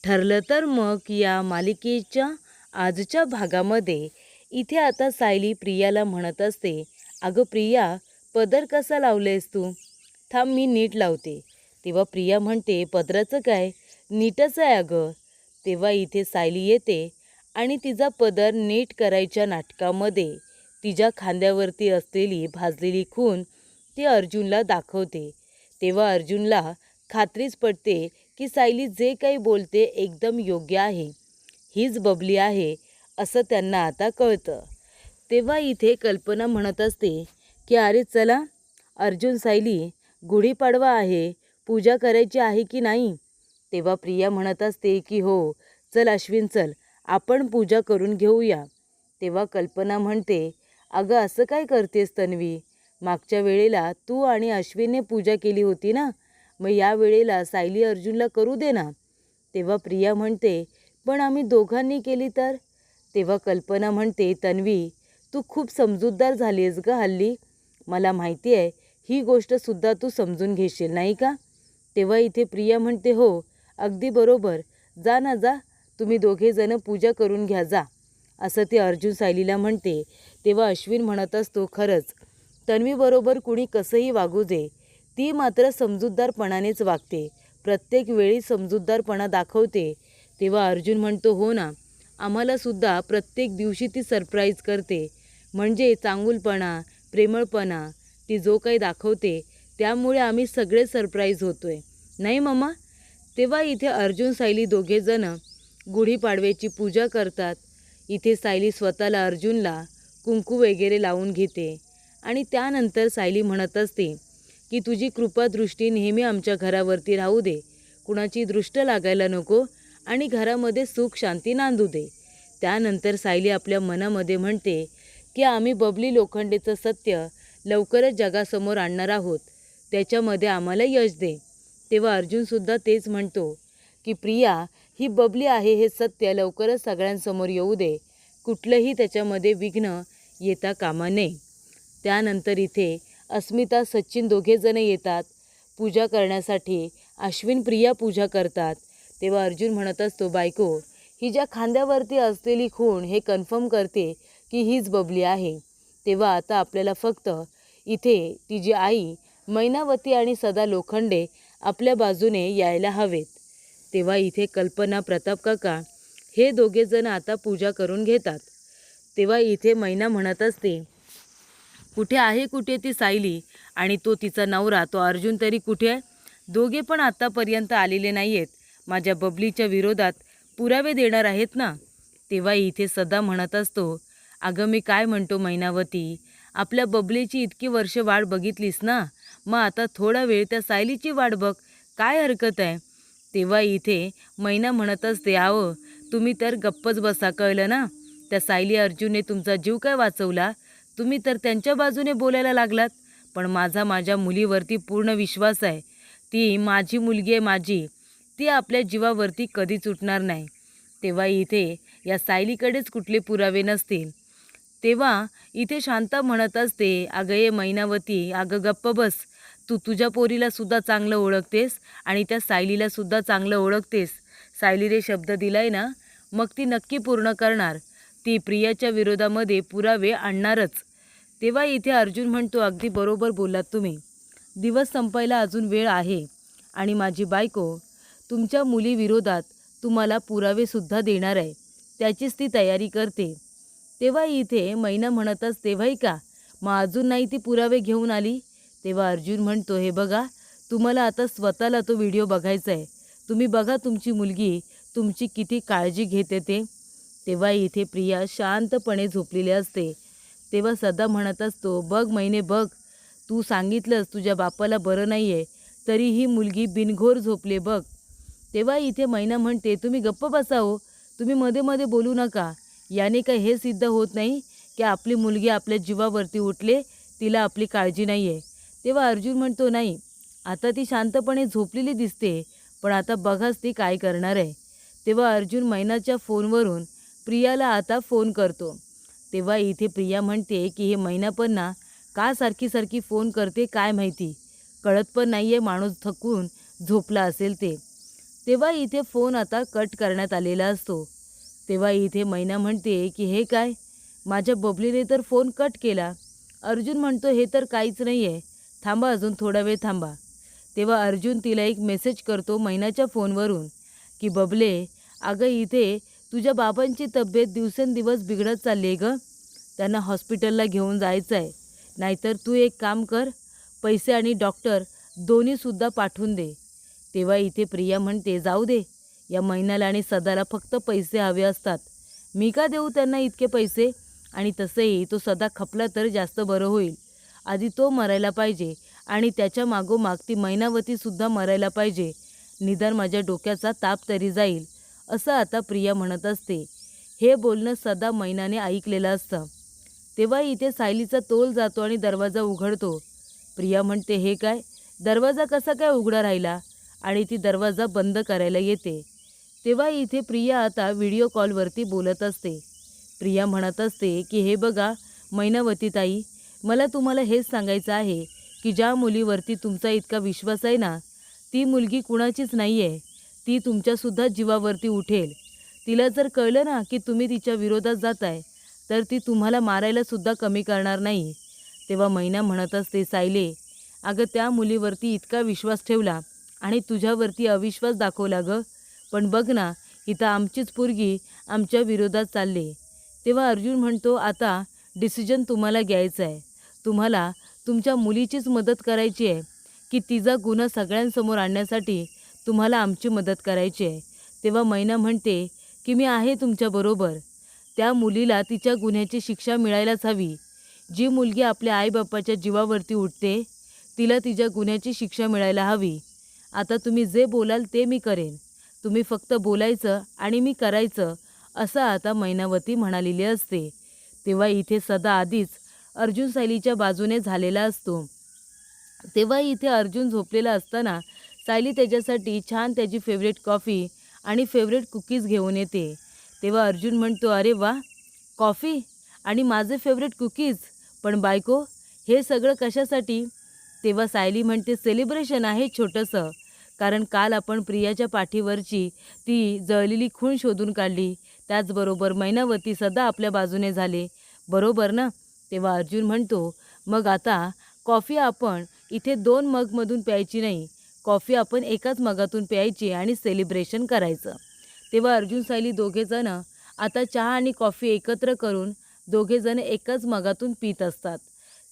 ठरलं तर मग या मालिकेच्या आजच्या भागामध्ये इथे आता सायली प्रियाला म्हणत असते, अगं प्रिया, पदर कसा लावलेस तू? थांब मी नीट लावते. तेव्हा प्रिया म्हणते, पदराचं काय, नीटच आहे अगं. तेव्हा इथे सायली येते आणि तिचा पदर नीट करायच्या नाटकामध्ये तिच्या खांद्यावरती असलेली भाजलेली खून ती अर्जुनला दाखवते. तेव्हा अर्जुनला खात्रीच पडते की सायली जे काही बोलते एकदम योग्य आहे, हीच बबली आहे असं त्यांना आता कळतं. तेव्हा इथे कल्पना म्हणत असते की अरे चला अर्जुन, सायली, गुढीपाडवा आहे, पूजा करायची आहे की नाही? तेव्हा प्रिया म्हणत असते की हो, चल अश्विन चल, आपण पूजा करून घेऊया. तेव्हा कल्पना म्हणते, अगं असं काय करतेस तन्वी? मागच्या वेळेला तू आणि अश्विनने पूजा केली होती ना, मग या वेळेला सायली अर्जुनला करू दे ना. तेव्हा प्रिया म्हणते, पण आम्ही दोघांनी केली तर? तेव्हा कल्पना म्हणते, तन्वी, तू खूप समजूतदार झाली आहेस ग हल्ली. मला माहिती आहे ही गोष्टसुद्धा तू समजून घेशील नाही का? तेव्हा इथे प्रिया म्हणते, हो अगदी बरोबर, जा ना जा, तुम्ही दोघेजणं पूजा करून घ्या जा, असं ते अर्जुन सायलीला म्हणते. तेव्हा अश्विन म्हणत असतो, खरंच तन्वीबरोबर कुणी कसंही वागू दे, ती मात्र समजूतदारपणानेच वागते, प्रत्येक वेळी समजूतदारपणा दाखवते. तेव्हा अर्जुन म्हणतो, हो ना, आम्हालासुद्धा प्रत्येक दिवशी ती सरप्राईज करते, म्हणजे चांगुलपणा, प्रेमळपणा ती जो काही दाखवते त्यामुळे आम्ही सगळे सरप्राईज होतोय, नाही मम्मा? तेव्हा इथे अर्जुन सायली दोघेजणं गुढीपाडव्याची पूजा करतात. इथे सायली स्वतःला अर्जुनला कुंकू वगैरे लावून घेते आणि त्यानंतर सायली म्हणत असते की तुझी कृपादृष्टी नेहमी आमच्या घरावरती राहू दे, कुणाची दृष्ट लागायला नको आणि घरामध्ये सुख शांती नांदू दे. त्यानंतर सायली आपल्या मनामध्ये म्हणते की आम्ही बबली लोखंडेचं सत्य लवकरच जगासमोर आणणार आहोत, त्याच्यामध्ये आम्हाला यश दे. तेव्हा अर्जुनसुद्धा तेच म्हणतो की प्रिया ही बबली आहे हे सत्य लवकरच सगळ्यांसमोर येऊ दे, कुठलंही त्याच्यामध्ये विघ्न येता कामा नये. त्यानंतर इथे अस्मिता, सचिन दोघेजण येतात पूजा करण्यासाठी. अश्विन, प्रिया पूजा करतात. तेव्हा अर्जुन म्हणत असतो, बायको, ही ज्या खांद्यावरती असलेली खूण हे कन्फर्म करते की हीच बबली आहे. तेव्हा आता आपल्याला फक्त इथे तिची आई मैनावती आणि सदा लोखंडे आपल्या बाजूने यायला हवेत. तेव्हा इथे कल्पना, प्रताप काका हे दोघेजण आता पूजा करून घेतात. तेव्हा इथे मैना म्हणत असते, कुठे ती सायली आणि तो तिचा नवरा तो अर्जुन तरी कुठे आहे? दोघे पण आत्तापर्यंत आलेले नाही आहेत, माझ्या बबलीच्या विरोधात पुरावे देणार आहेत ना? तेव्हा इथे सदा म्हणत असतो, अगं मी काय म्हणतो मैनावती, आपल्या बबलीची इतकी वर्ष वाट बघितलीस ना, मग आता थोडा वेळ त्या सायलीची वाट बघ, काय हरकत आहे? तेव्हा इथे मैना म्हणत असते, आहो तुम्ही तर गप्पच बसा, कळलं ना? त्या सायली अर्जुनने तुमचा जीव काय वाचवला, तुम्ही तर त्यांच्या बाजूने बोलायला लागलात. पण माझ्या मुलीवरती पूर्ण विश्वास आहे, ती माझी मुलगी आहे, माझी, ती आपल्या जीवावरती कधीच उठणार नाही. तेव्हा इथे या सायलीकडेच कुठले पुरावे नसतील. तेव्हा इथे शांता म्हणत असते, अगं ये मैनावती, अगं गप्प बस, तू तुझ्या पोरीला सुद्धा चांगलं ओळखतेस आणि त्या सायलीला सुद्धा चांगलं ओळखतेस. सायलीने शब्द दिलाय ना, मग ती नक्की पूर्ण करणार, ती प्रियाच्या विरोधामध्ये पुरावे आणणारच. तेव्हा इथे अर्जुन म्हणतो, अगदी बरोबर बोललात तुम्ही, दिवस संपायला अजून वेळ आहे आणि माझी बायको तुमच्या मुलीविरोधात तुम्हाला पुरावेसुद्धा देणार आहे, त्याचीच ती तयारी करते. तेव्हा इथे मैना म्हणत असते, भाई का, मग अजून नाही ती पुरावे घेऊन आली? तेव्हा अर्जुन म्हणतो, हे बघा, तुम्हाला आता स्वतःला तो व्हिडिओ बघायचा आहे, तुम्ही बघा तुमची मुलगी तुमची किती काळजी घेते ते. तेव्हा इथे प्रिया शांतपणे झोपलेली असते. तेव्हा सदा म्हणत असतो, बघ मैने बघ, तू सांगितलंस तुझ्या बापाला बरं नाही आहे, तरी ही मुलगी बिनघोर झोपले बघ. तेव्हा इथे मैना म्हणते, तुम्ही गप्प बसा हो, तुम्ही मध्ये मध्ये बोलू नका, याने काय हे सिद्ध होत नाही की आपली मुलगी आपल्या जीवावरती उठले, तिला आपली काळजी नाही आहे. तेव्हा अर्जुन म्हणतो, नाही, आता ती शांतपणे झोपलेली दिसते, पण आता बघाच ती काय करणार आहे. तेव्हा अर्जुन मैनाच्या फोनवरून प्रियाला आता फोन करतो. तेव्हा इथे प्रिया म्हणते की हे मैना पण ना का सारखी फोन करते काय माहिती, कळत पण नाही आहे, माणूस थकून झोपला असेल ते. तेव्हा इथे फोन आता कट करण्यात आलेला असतो. तेव्हा इथे मैना म्हणते की हे काय, माझ्या बबलीने तर फोन कट केला. अर्जुन म्हणतो हे तर काहीच नाही आहे, थांबा अजून थोडा वेळ थांबा. तेव्हा अर्जुन तिला एक मेसेज करतो मैनाच्या फोनवरून की बबले, अगं इथे तुझ्या बाबांची तब्येत दिवसेंदिवस बिघडत चालली आहे गं, त्यांना हॉस्पिटलला घेऊन जायचं आहे. नाहीतर तू एक काम कर, पैसे आणि डॉक्टर दोन्हीसुद्धा पाठवून दे. तेव्हा इथे प्रिया म्हणते जाऊ दे, या मैनाला आणि सदाला फक्त पैसे हवे असतात, मी का देऊ त्यांना इतके पैसे. आणि तसंही तो सदा खपला तर जास्त बरं होईल. आधी तो मरायला पाहिजे आणि त्याच्या मागोमाग ती मैनावतीसुद्धा मरायला पाहिजे, निदान माझ्या डोक्याचा ताप तरी जाईल, असं आता प्रिया म्हणत असते. हे बोलणं सदा मैनाने ऐकलेलं असतं. तेव्हा इथे सायलीचा तोल जातो आणि दरवाजा उघडतो. प्रिया म्हणते हे काय, दरवाजा कसा काय उघडा राहिला, आणि ती दरवाजा बंद करायला येते. तेव्हा इथे प्रिया आता व्हिडिओ कॉलवरती बोलत असते. प्रिया म्हणत असते की हे बघा मैनावती ताई, मला तुम्हाला हेच सांगायचं आहे की ज्या मुलीवरती तुमचा इतका विश्वास आहे ना, ती मुलगी कुणाचीच नाही आहे, ती तुमच्यासुद्धा जीवावरती उठेल. तिला जर कळलं ना की तुम्ही तिच्या विरोधात जाताय, तर ती तुम्हाला मारायलासुद्धा कमी करणार नाही. तेव्हा मैना म्हणत असते सायले, अगं त्या मुलीवरती इतका विश्वास ठेवला आणि तुझ्यावरती अविश्वास दाखवला गं, पण बघ ना इथं आमचीच पोरगी आमच्या विरोधात चालली. तेव्हा अर्जुन म्हणतो आता डिसिजन तुम्हाला घ्यायचा आहे, तुम्हाला तुमच्या मुलीचीच मदत करायची आहे की तिचा गुन्हा सगळ्यांसमोर आणण्यासाठी तुम्हाला आमची मदत करायची आहे. तेव्हा मैना म्हणते की मी आहे तुमच्याबरोबर, त्या मुलीला तिच्या गुन्ह्याची शिक्षा मिळायलाच हवी. जी मुलगी आपल्या आईबापाच्या जीवावरती उठते, तिला तिच्या गुन्ह्याची शिक्षा मिळायला हवी. आता तुम्ही जे बोलाल ते मी करेन, तुम्ही फक्त बोलायचं आणि मी करायचं, असं आता मैनावती म्हणालेली असते. तेव्हा इथे सदा आधीच अर्जुन सायलीच्या बाजूने झालेला असतो. तेव्हा इथे अर्जुन झोपलेला असताना सायली त्याच्यासाठी छान त्याची फेवरेट कॉफी आणि फेवरेट कुकीज घेऊन येते. तेव्हा अर्जुन म्हणतो अरे वा, कॉफी आणि माझे फेवरेट कुकीज, पण बायको हे सगळं कशासाठी. तेव्हा सायली म्हणते सेलिब्रेशन आहे छोटंसं, कारण काल आपण प्रियाच्या पाठीवरची ती जळलेली खूण शोधून काढली, त्याचबरोबर मैनावती सदा आपल्या बाजूने झाले, बरोबर ना. तेव्हा अर्जुन म्हणतो मग आता कॉफी आपण इथे 2 मगमधून प्यायची नाही, कॉफी आपण एकाच मगातून प्यायची आणि सेलिब्रेशन करायचं. तेव्हा अर्जुन सायली दोघेजण आता चहा आणि कॉफी एकत्र करून दोघेजण एकाच मगातून पित असतात.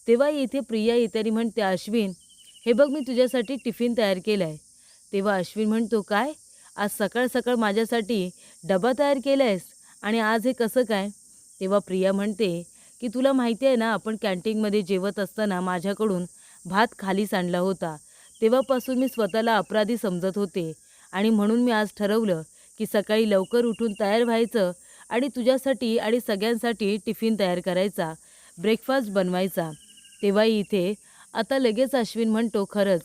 तेव्हा इथे प्रिया येते आणि म्हणते अश्विन, हे बघ मी तुझ्यासाठी टिफिन तयार केला आहे. तेव्हा अश्विन म्हणतो काय, आज सकाळ सकाळ माझ्यासाठी डबा तयार केला आहेस आणि आज हे कसं काय. तेव्हा प्रिया म्हणते की तुला माहिती आहे ना, आपण कॅन्टीनमध्ये जेवत असताना माझ्याकडून भात खाली सांडला होता, तेव्हापासून मी स्वतःला अपराधी समजत होते आणि म्हणून मी आज ठरवलं की सकाळी लवकर उठून तयार व्हायचं आणि तुझ्यासाठी आणि सगळ्यांसाठी टिफिन तयार करायचा, ब्रेकफास्ट बनवायचा. तेव्हा इथे आता लगेच अश्विन म्हणतो खरंच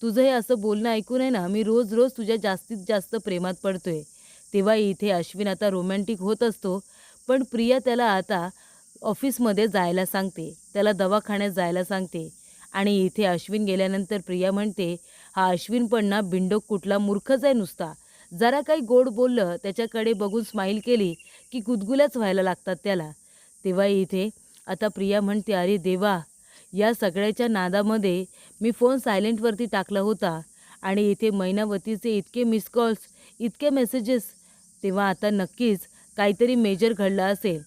तुझं हे असं बोलणं ऐकून आहे ना, मी रोज रोज तुझ्या जास्तीत जास्त प्रेमात पडतोय. तेव्हा इथे अश्विन आता रोमॅन्टिक होत असतो, पण प्रिया त्याला आता ऑफिसमध्ये जायला सांगते, त्याला दवाखान्यात जायला सांगते. आणि इथे अश्विन गेल्यानंतर प्रिया म्हणते हा अश्विन पण ना बिंडोक कुठला मूर्खच आहे नुसता, जरा काही गोड बोललं त्याच्याकडे बघून स्माईल केली की गुदगुल्याच व्हायला लागतात त्याला. तेव्हा इथे आता प्रिया म्हणते अरे देवा, या सगळ्याच्या नादामध्ये मी फोन सायलेंटवरती टाकला होता आणि इथे मैनावतीचे इतके मिस कॉल्स, इतके मेसेजेस, तेव्हा आता नक्कीच काहीतरी मेजर घडलं असेल.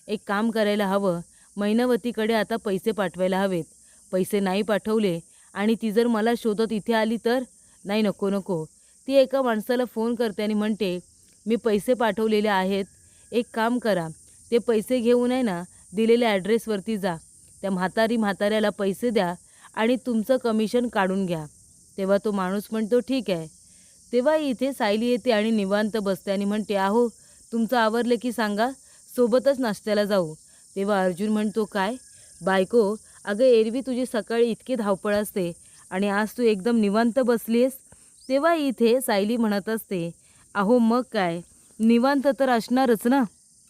एक काम करायला हवं, मैनावतीकडे आता पैसे पाठवायला हवेत. पैसे नाही पाठवले आणि ती जर मला शोधत इथे आली तर, नाही नको नको. ती एका माणसाला फोन करते आणि म्हणते मी पैसे पाठवलेले आहेत, एक काम करा, ते पैसे घेऊन आहे ना दिलेल्या ॲड्रेसवरती जा, त्या म्हाताऱ्याला पैसे द्या आणि तुमचं कमिशन काढून घ्या. तेव्हा तो माणूस म्हणतो ठीक आहे. तेव्हा इथे सायली येते आणि निवांत बसते आणि म्हणते अहो तुमचं आवरलं की सांगा, सोबतच नाश्त्याला जाऊ. तेव्हा अर्जुन म्हणतो काय बायको, अगं एरवी तुझी सकाळी इतकी धावपळ असते आणि आज तू एकदम निवांत बसलीस. तेव्हा इथे सायली म्हणत असते अहो मग काय, निवांत तर असणारच ना.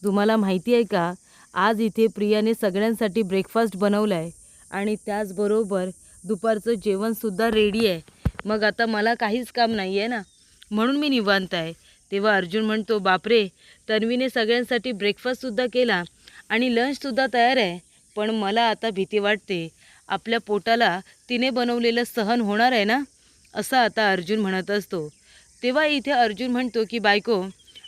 तुम्हाला माहिती आहे का, आज इथे प्रियाने सगळ्यांसाठी ब्रेकफास्ट बनवला आहे आणि त्याचबरोबर दुपारचं जेवणसुद्धा रेडी आहे. मग आता मला काहीच काम नाही आहे ना, म्हणून मी निवांत आहे. तेव्हा अर्जुन म्हणतो, बापरे, तन्वीने सगळ्यांसाठी ब्रेकफास्टसुद्धा केला आणि लंचसुद्धा तयार आहे. पण मला आता भीती वाटते, आपल्या पोटाला तिने बनवलेलं सहन होणार आहे ना, असं आता अर्जुन म्हणत असतो. तेव्हा इथे अर्जुन म्हणतो की बायको,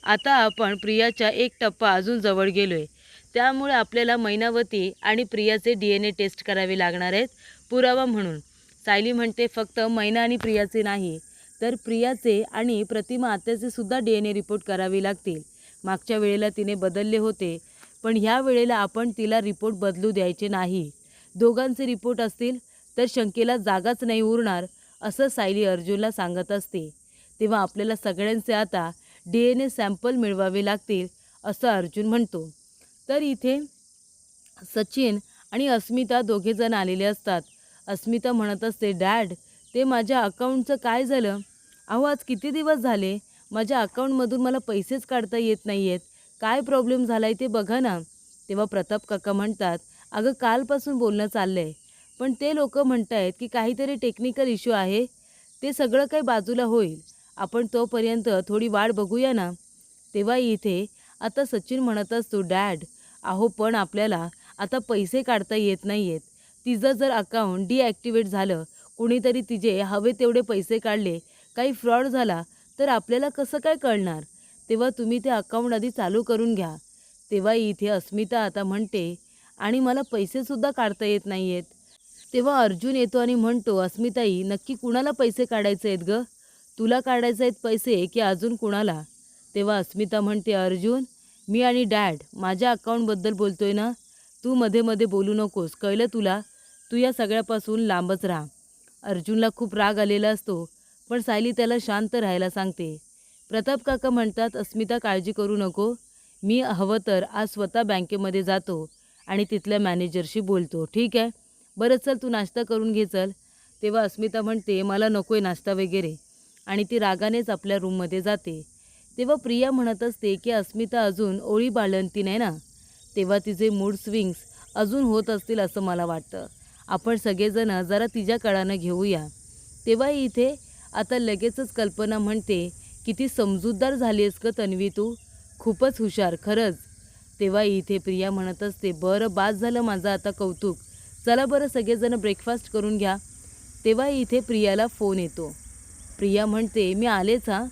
आता आपण प्रियाच्या एक टप्पा अजून जवळ गेलो आहे. त्यामुळे आपल्याला मैनावती आणि प्रियाचे DNA टेस्ट करावे लागणार आहेत पुरावा म्हणून. सायली म्हणते, फक्त मैना आणि प्रियाचे नाही, तर प्रियाचे आणि प्रतिमा आत्याचे सुद्धा DNA रिपोर्ट करावे लागतील. मागच्या वेळेला तिने बदलले होते, पण ह्या वेळेला आपण तिला रिपोर्ट बदलू द्यायचे नाही. दोघांचे रिपोर्ट असतील तर शंकेला जागाच नाही उरणार, असं सायली अर्जुनला सांगत असते. तेव्हा आपल्याला सगळ्यांचे आता DNA सॅम्पल मिळवावे लागतील, असं अर्जुन म्हणतो. तर इथे सचिन आणि अस्मिता दोघेजण आलेले असतात. अस्मिता म्हणत असते, डॅड, ते माझ्या अकाउंटचं काय झालं? अहो, आज किती दिवस झाले माझ्या अकाउंटमधून मला पैसेच काढता येत नाही आहेत. काय प्रॉब्लेम झाला आहे ते बघा ना. तेव्हा प्रताप काका म्हणतात, अगं कालपासून बोलणं चाललं आहे, पण ते लोक म्हणत आहेत की काहीतरी टेक्निकल इश्यू आहे. ते सगळं काही बाजूला होईल, आपण तोपर्यंत थोडी वाट बघूया ना. तेव्हा इथे आता सचिन म्हणत असतो, डॅड, अहो पण आपल्याला आता पैसे काढता येत नाही आहेत. तिचं जर अकाउंट डिॲक्टिवेट झालं, कुणीतरी तिचे हवे तेवढे पैसे काढले, काही फ्रॉड झाला, तर आपल्याला कसं काय कळणार? तेव्हा तुम्ही ते अकाउंट आधी चालू करून घ्या. तेव्हा इथे अस्मिता आता म्हणते, आणि मला पैसेसुद्धा काढता येत नाही आहेत. तेव्हा अर्जुन येतो आणि म्हणतो, अस्मिताई, नक्की कुणाला पैसे काढायचे आहेत गं? तुला काढायचे आहेत पैसे की अजून कुणाला? तेव्हा अस्मिता म्हणते, अर्जुन, मी आणि डॅड माझ्या अकाउंटबद्दल बोलतोय ना, तू मध्ये मध्ये बोलू नकोस, कळलं तुला? तू या सगळ्यापासून लांबच राहा. अर्जुनला खूप राग आलेला असतो, पण सायली त्याला शांत राहायला सांगते. प्रताप काका म्हणतात, अस्मिता काळजी करू नको, मी हवं तर आज स्वतः बँकेमध्ये जातो आणि तिथल्या मॅनेजरशी बोलतो, ठीक आहे? बरं चल, तू नाश्ता करून घे चल. तेव्हा अस्मिता म्हणते, मला नको आहे नाश्ता वगैरे, आणि ती रागानेच आपल्या रूममध्ये जाते. तेव्हा प्रिया म्हणत असते की अस्मिता अजून ओळी बाळंती नाही ना, तेव्हा तिचे मूड स्विंग्स अजून होत असतील असं मला वाटतं. आपण सगळेजण जरा तिच्या कळानं घेऊया. तेव्हा इथे आता लगेचच कल्पना म्हणते, किती समजूतदार झाली आहेस का तन्वी तू, खूपच हुशार खरंच. तेव्हा इथे प्रिया म्हणत असते, बरं बास झालं माझं आता कौतुक, चला बरं सगळेजण ब्रेकफास्ट करून घ्या. तेव्हा इथे प्रियाला फोन येतो. प्रिया म्हणते, मी आलेच हां.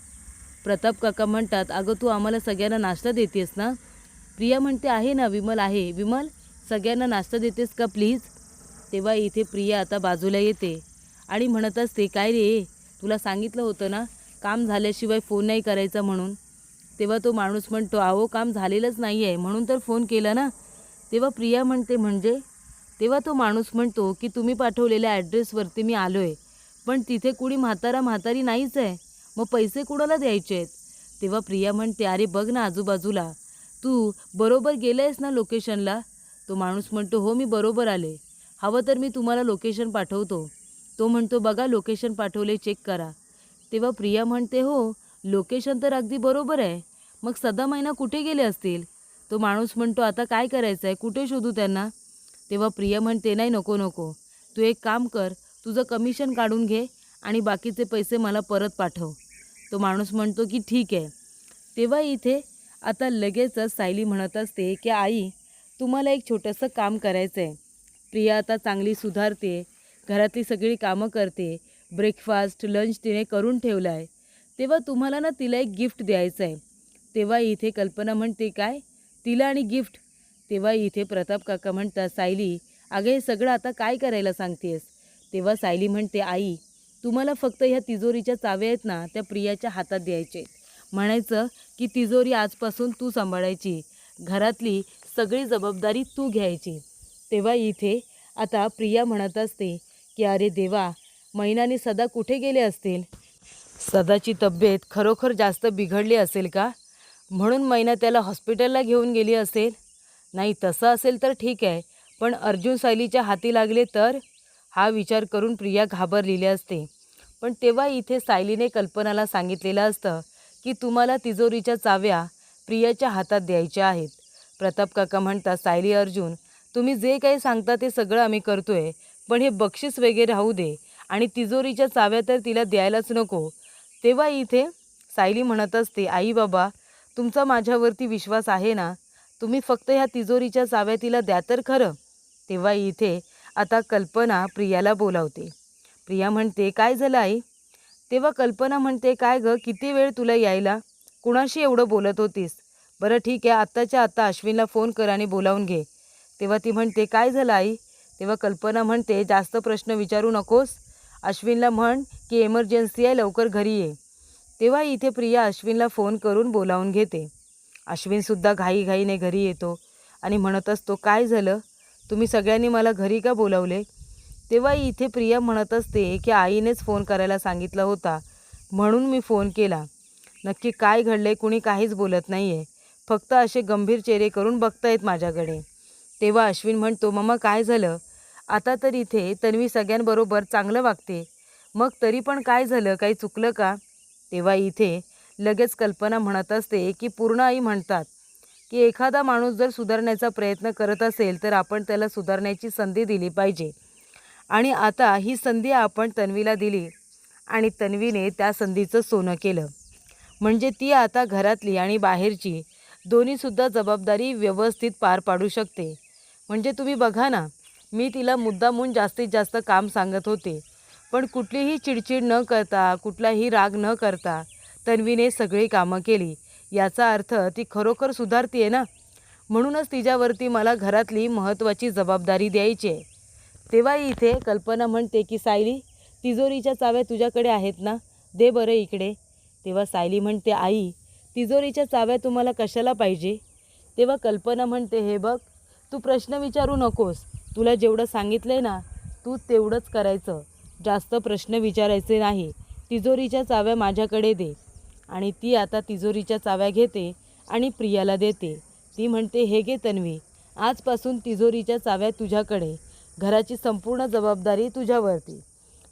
प्रताप काका म्हणतात, अगं तू आम्हाला सगळ्यांना नाश्ता देतेस ना? प्रिया म्हणते, आहे ना विमल, आहे. विमल, सगळ्यांना नाश्ता देतेस का प्लीज? तेव्हा इथे प्रिया आता बाजूला येते आणि म्हणत असते, काय रे, तुला सांगितलं होतं ना काम झाल्याशिवाय फोन नाही करायचा म्हणून. तेव्हा तो माणूस म्हणतो, अहो काम झालेलंच नाही आहे म्हणून तर फोन केला ना. तेव्हा प्रिया म्हणते, म्हणजे? तेव्हा तो माणूस म्हणतो की तुम्ही पाठवलेल्या ॲड्रेसवरती मी आलो आहे, पण तिथे कुणी म्हातारी नाहीच आहे, मग पैसे कुणाला द्यायचे आहेत? तेव्हा प्रिया म्हणते, अरे बघ ना आजूबाजूला, तू बरोबर गेलं आहेस ना लोकेशनला? तो माणूस म्हणतो, हो मी बरोबर आले, हवं तर मी तुम्हाला लोकेशन पाठवतो. तो म्हणतो, बघा लोकेशन पाठवले, चेक करा. तेव्हा प्रिया म्हणते, हो लोकेशन तर अगदी बरोबर आहे, मग सदा मैना कुठे गेले असतील? तो माणूस म्हणतो, आता काय करायचं आहे, कुठे शोधू त्यांना? तेव्हा प्रिया म्हणते, नाही नको नको, तू एक काम कर, तुझं कमिशन काढून घे आणि बाकीचे पैसे मला परत पाठव. तो माणूस म्हणतो की ठीक आहे. तेव्हा इथे आता लगेचच सायली म्हणत असते की आई, तुम्हाला एक छोटंसं काम करायचं आहे. प्रिया आता चांगली सुधारते, घरातली सगळी कामं करते, ब्रेकफास्ट लंच तिने करून ठेवलं आहे, तेव्हा तुम्हाला ना तिला एक गिफ्ट द्यायचं आहे. तेव्हा इथे कल्पना म्हणते, काय तिला आणि गिफ्ट? तेव्हा इथे प्रताप काका म्हणतात, सायली अगं हे सगळं आता काय करायला सांगतेस? तेव्हा सायली म्हणते, आई तुम्हाला फक्त ह्या तिजोरीच्या चाव्या आहेत ना, त्या प्रियाच्या हातात द्यायचे, म्हणायचं की तिजोरी आजपासून तू सांभाळायची, घरातली सगळी जबाबदारी तू घ्यायची. तेव्हा इथे आता प्रिया म्हणत असते की अरे देवा, मैनाने सदा कुठे गेले असतील? सदाची तब्येत खरोखर जास्त बिघडली असेल का, म्हणून मैना त्याला हॉस्पिटलला घेऊन गेली असेल? नाही तसं असेल तर ठीक आहे, पण अर्जुन सायलीच्या हाती लागले तर? हा विचार करून प्रिया घाबरलेली असते. पण तेव्हा इथे सायलीने कल्पनाला सांगितलेलं असतं की तुम्हाला तिजोरीच्या चाव्या प्रियाच्या हातात द्यायच्या आहेत. प्रताप काका म्हणतात, सायली अर्जुन, तुम्ही जे काही सांगता ते सगळं आम्ही करतोय, पण हे बक्षीस वगैरे राहू दे आणि तिजोरीच्या चाव्या तर तिला द्यायलाच नको. तेव्हा इथे सायली म्हणत असते, आई बाबा तुमचा माझ्यावरती विश्वास आहे ना, तुम्ही फक्त ह्या तिजोरीच्या चाव्या तिला द्या तर खरं. तेव्हा इथे आता कल्पना प्रियाला बोलावते. प्रिया म्हणते, काय झालं आई? तेव्हा कल्पना म्हणते, काय गं किती वेळ तुला यायला? कुणाशी एवढं बोलत होतीस? बरं ठीक आहे, आत्ताच्या आत्ता अश्विनला फोन कर आणि बोलावून घे. तेव्हा ती म्हणते, काय झालं आई? तेव्हा कल्पना म्हणते, जास्त प्रश्न विचारू नकोस. अश्विनला म्हण की एमर्जन्सी आहे, लवकर घरी ये. तेव्हा इथे प्रिया अश्विनला फोन करून बोलावून घेते. अश्विनसुद्धा घाईघाईने घरी येतो आणि म्हणत असतो, काय झालं? तुम्ही सगळ्यांनी मला घरी का बोलावले? तेव्हा इथे प्रिया म्हणत असते की आईनेच फोन करायला सांगितला होता म्हणून मी फोन केला. नक्की काय घडले कुणी काहीच बोलत नाही आहे. फक्त असे गंभीर चेहरे करून बघतायत माझ्याकडे. तेव्हा अश्विन म्हणतो, मम्मा काय झालं? आता तर इथे तन्वी सगळ्यांबरोबर चांगलं वागते, मग तरी पण काय झालं? काही चुकलं का? तेव्हा इथे लगेच कल्पना म्हणत असते की पूर्ण आई म्हणतात की एखादा माणूस जर सुधारण्याचा प्रयत्न करत असेल तर आपण त्याला सुधारण्याची संधी दिली पाहिजे. आणि आता ही संधी आपण तन्वीला दिली आणि तन्वीने त्या संधीचं सोनं केलं. म्हणजे ती आता घरातली आणि बाहेरची दोन्हीसुद्धा जबाबदारी व्यवस्थित पार पाडू शकते. म्हणजे तुम्ही बघा ना, मी तिला मुद्दामून जास्तीत जास्त काम सांगत होते, पण कुठलीही चिडचिड न करता कुठलाही राग न करता तन्वीने सगळी कामं केली. याचा अर्थ ती खरोखर सुधारते ना. म्हणूनच तिच्यावरती मला घरातली महत्त्वाची जबाबदारी द्यायची आहे. तेव्हा इथे कल्पना म्हणते की सायली तिजोरीच्या चाव्या तुझ्याकडे आहेत ना, दे बरं इकडे. तेव्हा सायली म्हणते, आई तिजोरीच्या चाव्या तुम्हाला कशाला पाहिजे? तेव्हा कल्पना म्हणते, हे बघ तू प्रश्न विचारू नकोस. तुला जेवढं सांगितलं आहे ना तू तेवढंच करायचं, जास्त प्रश्न विचारायचे नाही. तिजोरीच्या चाव्या माझ्याकडे दे. आणि ती आता तिजोरीच्या चाव्या घेते आणि प्रियाला देते. ती म्हणते, हे घे तन्वी, आजपासून तिजोरीच्या चाव्या तुझ्याकडे, घराची संपूर्ण जबाबदारी तुझ्यावरती.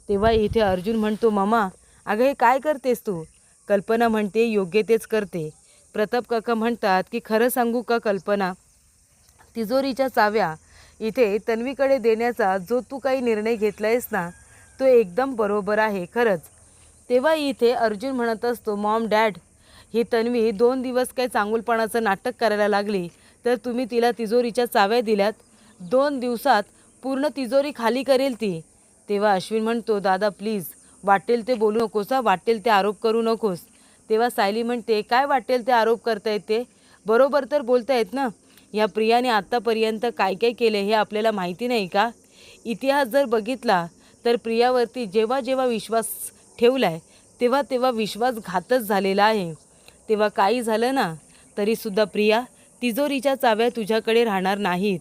तेव्हा इथे अर्जुन म्हणतो, मम्मा अगं हे काय करतेस तू? कल्पना म्हणते, योग्य तेच करते. प्रताप काका म्हणतात की खरं सांगू का कल्पना, तिजोरीच्या चाव्या इथे तन्वीकडे देण्याचा जो तू काही निर्णय घेतला आहेस ना तो एकदम बरोबर आहे खरंच. तेव्हा इथे अर्जुन म्हणत असतो, मॉम डॅड ही तन्वी 2 दिवस काही चांगुलपणाचं नाटक करायला लागली तर तुम्ही तिला तिजोरीच्या चाव्या दिल्यात. 2 दिवसात पूर्ण तिजोरी खाली करेल ती. तेव्हा अश्विन म्हणतो, दादा प्लीज वाटेल ते बोलू नकोस, वाटेल ते आरोप करू नकोस. तेव्हा सायली म्हणते, काय वाटेल ते आरोप करतायत ते? बरोबर तर बोलतायत ना. ह्या प्रियाने आत्तापर्यंत काय काय केलं हे आपल्याला माहिती नाही का? इतिहास जर बघितला तर प्रियावरती जेव्हा जेव्हा विश्वास ठेवलाय तेव्हा तेव्हा विश्वासघातच झालेला आहे. तेव्हा काही झालं ना तरीसुद्धा प्रिया तिजोरीच्या चाव्या तुझ्याकडे राहणार नाहीत.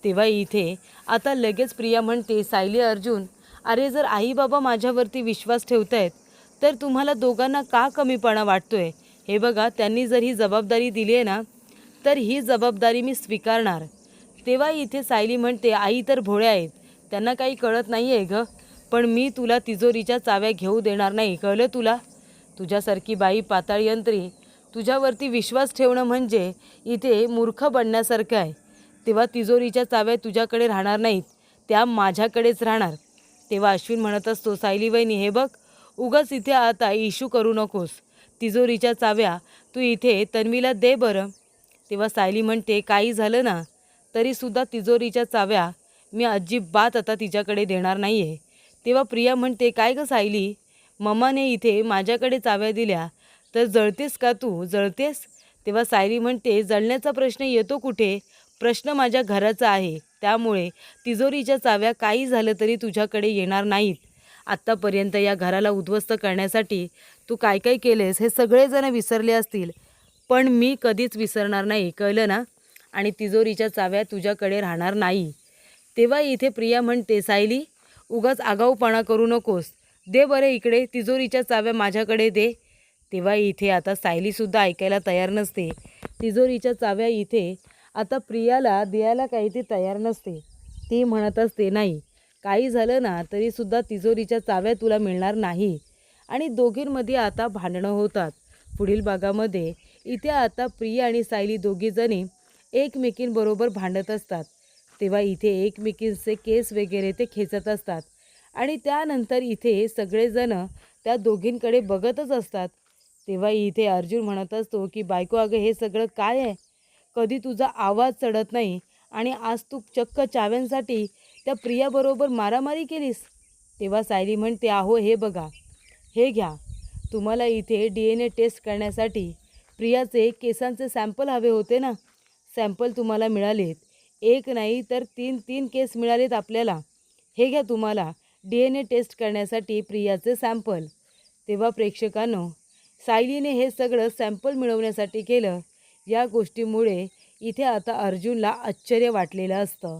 तेव्हा इथे आता लगेच प्रिया म्हणते, सायली अर्जुन अरे जर आई बाबा माझ्यावरती विश्वास ठेवतायत तर तुम्हाला दोघांना का कमीपणा वाटतोय? हे बघा त्यांनी जर ही जबाबदारी दिली आहे ना तर ही जबाबदारी मी स्वीकारणार. तेव्हा इथे सायली म्हणते, आई तर भोळ्या आहेत, त्यांना काही कळत नाही आहे गं. पण मी तुला तिजोरीच्या चाव्या घेऊ देणार नाही, कळलं तुला? तुझ्यासारखी बाई पाताळ यंत्री तुझ्यावरती विश्वास ठेवणं म्हणजे इथे मूर्ख बनण्यासारखं आहे. तेव्हा तिजोरीच्या चाव्या तुझ्याकडे राहणार नाहीत, त्या माझ्याकडेच राहणार. तेव्हा अश्विन म्हणत असतो, सायली वहिनी हे बघ उगाच इथे आता इश्यू करू नकोस. तिजोरीच्या चाव्या तू इथे तन्वीला दे बरं. तेव्हा सायली म्हणते, काही झालं ना तरीसुद्धा तिजोरीच्या चाव्या मी अजिबात आता तिच्याकडे देणार नाही आहे. तेव्हा प्रिया म्हणते, काय गं सायली, मम्माने इथे माझ्याकडे चाव्या दिल्या तर जळतेस का तू, जळतेस? तेव्हा सायली म्हणते, जळण्याचा प्रश्न येतो कुठे? प्रश्न माझ्या घराचा आहे, त्यामुळे तिजोरीच्या चाव्या काही झालं तरी तुझ्याकडे येणार नाहीत. आत्तापर्यंत या घराला उद्ध्वस्त करण्यासाठी तू काय काय केलेस हे सगळेजण विसरले असतील, पण मी कधीच विसरणार नाही, कळलं ना? आणि तिजोरीच्या चाव्या तुझ्याकडे राहणार नाही. तेव्हा इथे प्रिया म्हणते, सायली उगाच आगाऊपणा करू नकोस, दे बरं इकडे तिजोरीच्या चाव्या माझ्याकडे दे. तेव्हा इथे आता सायलीसुद्धा ऐकायला तयार नसते. तिजोरीच्या चाव्या इथे आता प्रियाला द्यायला काही ती तयार नसते. ती म्हणत असते, नाही काही झालं ना तरीसुद्धा तिजोरीच्या चाव्या तुला मिळणार नाही. आणि दोघींमध्ये आता भांडणं होतात. पुढील भागामध्ये इथे आता प्रिया आणि सायली दोघीजणी एकमेकींबरोबर भांडत असतात. तेव्हा इथे एकमेकींचे केस वगैरे ते खेचत असतात आणि त्यानंतर इथे सगळेजण त्या दोघींकडे बघतच असतात. तेव्हा इथे अर्जुन म्हणत असतो की बायको अगं हे सगळं काय आहे? कधी तुझा आवाज चढत नाही आणि आज तू चक्क चाव्यांसाठी त्या प्रियाबरोबर मारामारी केलीस. तेव्हा सायली म्हणते अहो हे बघा, हे घ्या. तुम्हाला इथे DNA टेस्ट करण्यासाठी प्रियाचे केसांचे सॅम्पल हवे होते ना. सॅम्पल तुम्हाला मिळालेत. एक नाही तर 3 केस मिळालेत आपल्याला. हे घ्या तुम्हाला DNA टेस्ट करण्यासाठी प्रियाचे सॅम्पल. तेव्हा प्रेक्षकांनो, सायलीने हे सगळं सॅम्पल मिळवण्यासाठी केलं. या गोष्टीमुळे इथे आता अर्जुनला आश्चर्य वाटलेलं असतं.